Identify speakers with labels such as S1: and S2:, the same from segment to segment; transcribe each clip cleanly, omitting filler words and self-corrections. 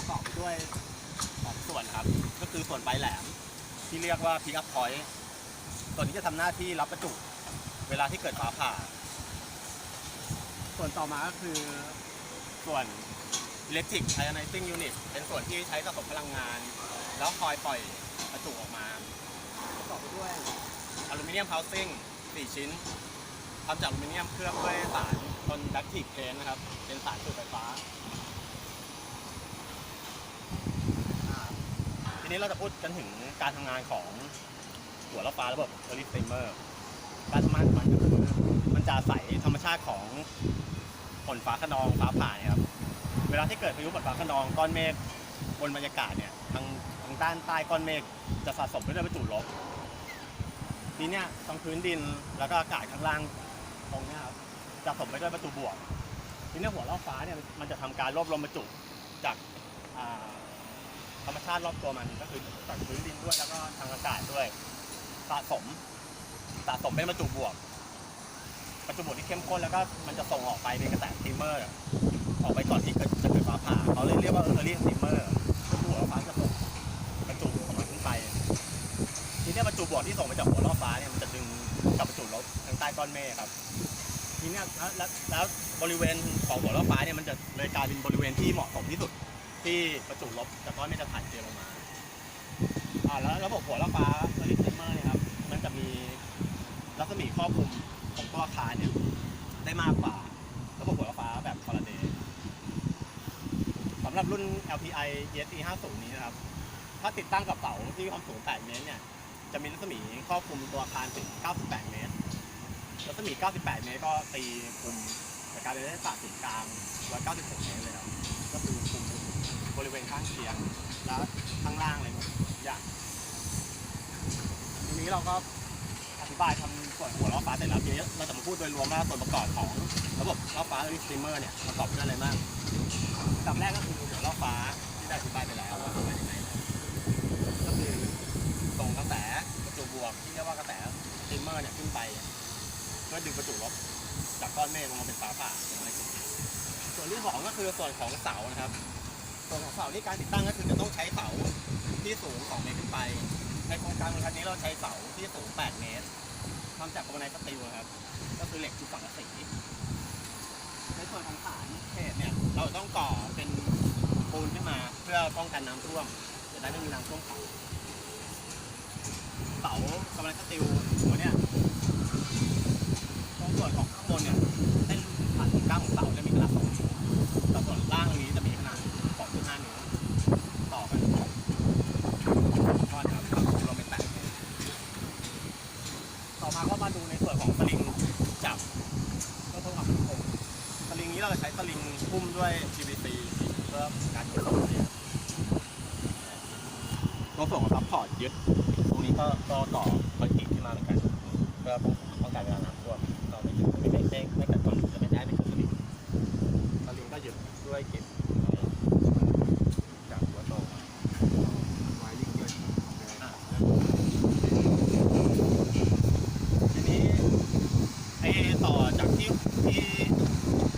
S1: ประกอบไปด้วย2ส่วนครับก็คือส่วนปลายแหลมที่เรียกว่า pick up point ส่วนนี้จะทำหน้าที่รับประจุเวลาที่เกิดฟ้าผ่าส่วนต่อมาก็คือส่วน electric ionizing unit เป็นส่วนที่ใช้สะสมพลังงานแล้วคอยปล่อยประจุออกมาประกอบไปด้วยอลูมิเนียม housing 4 ชิ้นทำจากอลูมิเนียมเคลือบด้วยสารconductive paint นะครับเป็นสารสื่อไฟฟ้าทีนี้เราจะพูดกันถึงการทำงานของหัวล้อฟ้าระบบ Early Steamer การทำงานของมันก็คือมันจะอาศัยธรรมชาติของฝนฟ้าคะนองฟ้าผ่าเนี่ยครับเวลาที่เกิดพายุฝนฟ้าคะนองก้อนเมฆบนบรรยากาศเนี่ยทางด้านใต้ก้อนเมฆจะสะสมไปด้วยประจุลบทีเนี้ยทางพื้นดินแล้วก็อากาศข้างล่างตรงนี้ครับจะสะสมไปด้วยประจุบวกทีนี้หัวล้อฟ้าเนี่ยมันจะทำการรวบรวมประจุจากธรรมชาติรอบตัวมันก็คือจากพื้นดินด้วยแล้วก็ทางอากาศด้วยสะสมเป็นประจุบวกที่เข้มข้นแล้วก็มันจะส่งออกไปเป็นกระแสสตีมเมอร์ออกไปก่อนที่จะเกิดฟ้าผ่าเขาเลยเรียกว่าEarly Steamerหัวล้อฟ้าจะส่งประจุของมันขึ้นไปทีนี้ประจุบวกที่ส่งไปจากหัวล้อฟ้าเนี่ยมันจะดึงกับประจุลบทางใต้ก้อนเมฆครับทีนี้แล้วบริเวณของหัวล้อฟ้าเนี่ยมันจะเลยกลายเป็นบริเวณที่เหมาะสมที่สุดที่ประจุลบจากก้อนเมฆจะถ่ายเทลงมาแล้วระบบหัวล้อฟ้าEarly Steamerเนี่ยครับมันจะมีรัศมีครอบคลุมของตัวอาคารเนี่ยได้มากกว่าระบบหัวล้อฟ้าแบบฟาราเดย์สำหรับรุ่น LPI ESE 50นี้นะครับถ้าติดตั้งกับเสาที่ความสูง8เมตรเนี่ยจะมีรัศมีครอบคลุมตัวอาคารถึง98เมตรรัศมี98เมตรก็ตีคลุมจากการเป็นได้ศาสตร์ศูนย์กลาง196เมตรเลยครับก็คือคลุมบริเวณข้างเคียงและข้างล่างอะไรหมดอย่างทีนี้เราก็อธิบายทำส่วนหัวล้อฟ้าเสร็จแล้วทีนี้เราจะมาพูดโดยรวมว่าส่วนประกอบของระบบล้อฟ้าEarly Steamerเนี่ยประกอบด้วยอะไรบ้างอันดับแรกก็คือหัวล้อฟ้าที่ได้อธิบายไปแล้วว่าทำงานยังไงก็คือส่งกระแสประจุบวกที่เรียกว่ากระแสสตีมเมอร์เนี่ยขึ้นไปเพื่อดึงประจุลบจากก้อนเมฆลงมาเป็นฟ้าผ่าอย่างไรส่วนที่2ก็คือส่วนของเสานะครับส่วนของเสาที่การติดตั้งก็คือจะต้องใช้เสาที่สูง2เมตรขึ้นไปในโครงการของคันนี้เราใช้เสาที่สูง8เมตรทำจากโครงไนสตีลครับก็คือเหล็กจุดสังกะสีในส่วนของฐานเขตเนี่ยเราต้องก่อเป็นปูนขึ้นมาเพื่อป้องกันน้ำท่วมจะได้ไม่มีน้ำท่วมขังเสาโครงไนสตีลตัวเนี้ยตรงส่วนของข้างบนเนี่ยเส้นผ่านศูนย์กลางของเสาจะมีขนาด2 นิ้วแต่ส่วนล่างตรงนี้จะมีขนาด2.5 นิ้วต่อกันก้อนครับรวมเป็น8เมตรต่อมาก็มาดูในส่วนของสลิงจับเพื่อเพิ่มความมั่นคงสลิงนี้เราจะใช้สลิงหุ้มด้วย PVC เพื่อการขนส่งเนี่ยตัวส่วนของซัพพอร์ตยึดตรงนี้ก็ต่อคอนกรีตขึ้นมาเหมือนกันเพื่อป้องกันเวลาน้ำท่วมเราไม่กัดกร่อนจะไม่ได้ไม่ถึงสลิงก็ยึดด้วยเก็บจากหัวโตไว้ลิงด้วยทีนี้ต่อจากที่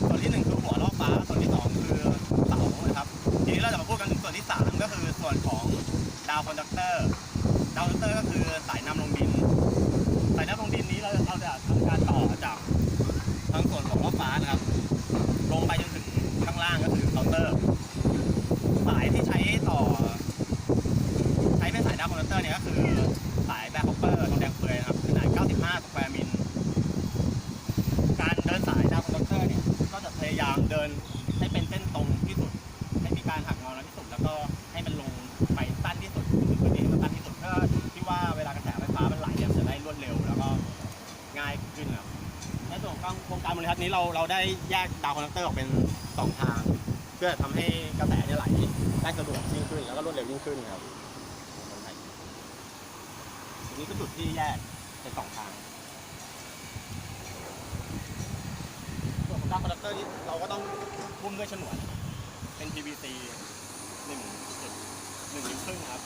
S1: ส่วนที่1คือหัวล้อฟ้าส่วนที่2คือเสานะครับทีนี้เราจะมาพูดกันถึงส่วนที่3ก็คือส่วนของดาวคอนดักเตอร์ก็คือสายนำลงดินนี้เราจะทำการต่อจากทางส่วนของล้อฟ้านะครับลงไปจนถึงข้างล่างก็คือเคาน์เตอร์สายที่ใช้เป็นสายดาวคอนดักเตอร์เนี่ยก็คือสายแบล็คคอปเปอร์ทองแดงเปลือยครับขนาด95 สแควร์มิลการเดินสายดาวคอนดักเตอร์เนี่ยก็จะพยายามเดินให้เป็นเส้นตรงที่สุดให้มีการหักงอน้อยที่สุดแล้วก็ให้มันลงไปสั้นที่สุดพื้นที่มันสั้นที่สุดเพื่อที่ว่าเวลากระแสไฟฟ้ามันไหลเนี่ยจะได้รวดเร็วแล้วก็ง่ายขึ้นครับในส่วนของโครงการบริษัทนี้เราได้แยกดาวคอนดักเตอร์ออกเป็น2 ทางเพื่อทำให้กระแสเนี่ยไหลได้สะดวกยิ่งขึ้นแล้วก็รวดเร็วยิ่งขึ้นครับทีนี้ก็จุดที่แยกเป็น2 ทางส่วนของดาวคอนดักเตอร์นี้เราก็ต้องหุ้มด้วยฉนวนเป็น PVC 1.1 นิ้วครึ่งครับ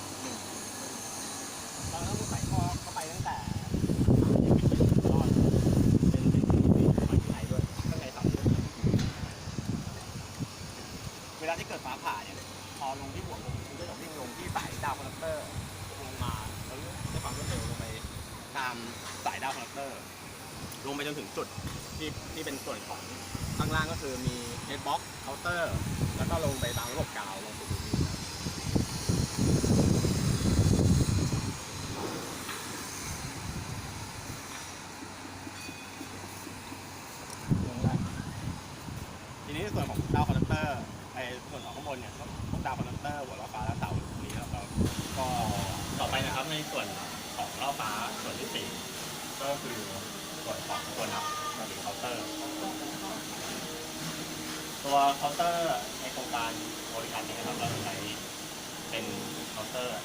S1: เราต้องใส่ข้อเข้าไปตั้งแต่รอดเป็นข้างในด้วยข้างในเสาเวลาที่เกิดฟ้าผ่าเนี่ยพอลงที่ จนถึงจุดที่เป็นส่วนของข้างล่างก็คือมีเฮดบ็อกซ์เคาน์เตอร์แล้วก็ลงไปตามระบบกาวลงสู่พื้นดินครับทีนี้ส่วนของดาวคอนดักเตอร์ไอ้ส่วนของข้างบนเนี่ยพวกดาวคอนดักเตอร์หัวล้อฟ้าและเตาตรงนี้ครับเราก็ต่อไปนะครับในส่วนของล้อฟ้าส่วนที่สี่ก็คือส่วนของตัวนับหรือเคาน์เตอร์ตัวเคาน์เตอร์ในโครงการบริการนี้นะครับเราจะใช้เป็นเคาน์เตอร์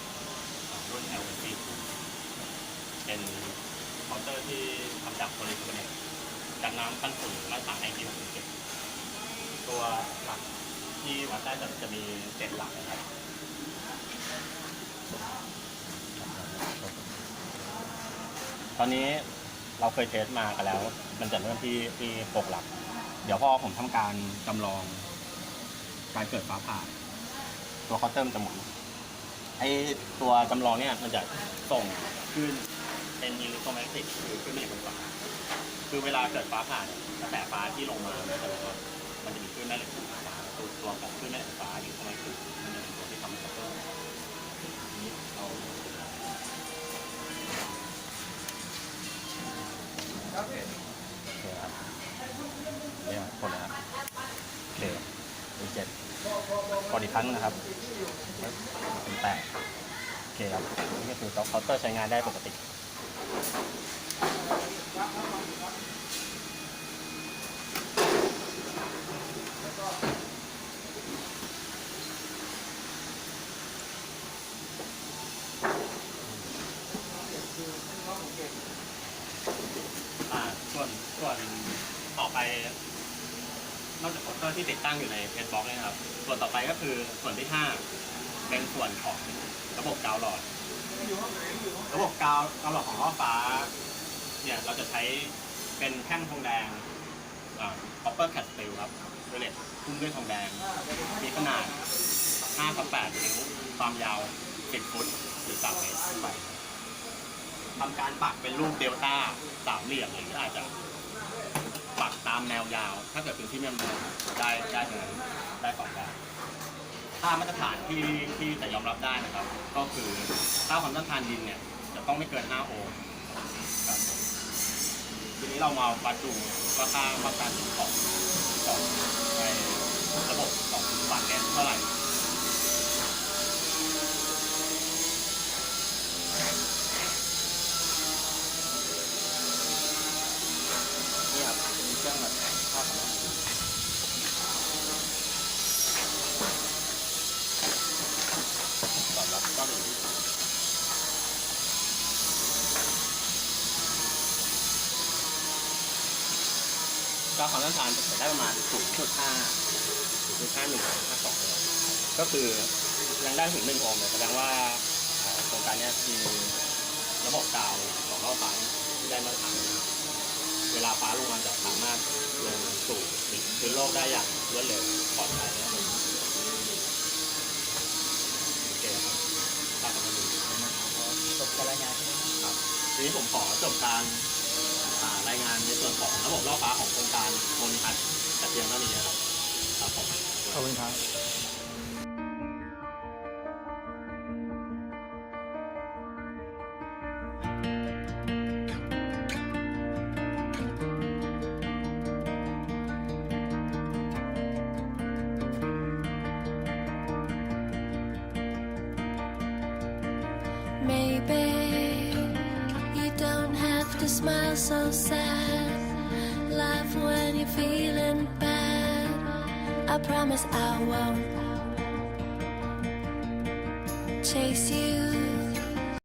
S1: รุ่น LC เป็นเคาน์เตอร์ที่ทำจากโพลีคาร์บอเนตกันน้ำกันฝุ่นมาตรฐาน IP67ตัวหลักที่วัดได้จะมี7หลักนะครับตอนนี้เราเคยเทสมากันแล้วมันจะเริ่มที่6หลักเดี๋ยวพอผมทำการจำลองการเกิดฟ้าผ่าตัวเคาน์เตอร์มันจะหมุนไอตัวจำลองเนี่ยมันจะส่งขึ้นเป็นอิเล็กโทรแมกเนติกคือขึ้นมาอยู่บนฟ้าคือเวลาเกิดฟ้าผ่ากระแสฟ้าที่ลงมามันจะมีคลื่นแม่เหล็กไฟฟ้าตัวของคลื่นแม่เหล็กไฟฟ้าอยู่ข้างในคือมันจะเป็นตัวที่ทำให้เคาน์เตอร์นี้เราโอเคครับเนี่ยคนนะครับโอเคเป็น7กดอีกครั้งนะครับเป็น8โอเคครับนี่ก็คือเคาน์เตอร์ใช้งานได้ปกติส่วนต่อไปนอกจากเคาน์เตอร์ที่ติดตั้งอยู่ในเพจบล็อกนี่นะครับส่วนต่อไปก็คือส่วนที่5เป็นส่วนของระบบกาวหลอดระบบกาวหลอดของล้อฟ้าเนี่ยเราจะใช้เป็นแท่งทองแดงcopper cat steel ครับด้วยเหล็กหุ้มด้วยทองแดงมีขนาด5/8 นิ้วความยาว10 ฟุตหรือ3 เมตรขึ้นไปทำการปักเป็นรูปเดลต้า3 เหลี่ยมหรืออาจจะปักตามแนวยาวถ้าเกิดเป็นที่มันได้2แบบถ้ามาตรฐานที่จะยอมรับได้นะครับก็คือถ้าความต้านทานดินเนี่ยจะต้องไม่เกิน5 โอห์มครับทีนี้เรามาวัดดูว่าค่าความต้านทานของในระบบของวัตต์เนี่ยเท่าไหร่นี่ครับมีเครื่องวัดค่าของตอบรับก็อยู่ที่ความต้านทานจะได้ประมาณ 0.51 ก็คือยังได้ถึง1 โอห์มเลยแสดงว่าโครงการนี้มีระบบกาวของล้อฟ้าที่ได้มาตรฐานเวลาฟ้าลงมาจะสามารถลงสู่พื้นโลกได้อย่างรวดเร็วปลอดภัยนะครับโอเคครับตามมาดูจบการรายงานครับทีนี้ผมขอจบการรายงานในส่วนของระบบล้อฟ้าของโครงการโมนิทัศน์แต่เพียงเท่านี้นะครับครับผมขอบคุณครับ
S2: Maybe you don't have to smile so sad. Laugh when you're feeling bad. I promise I won't chase you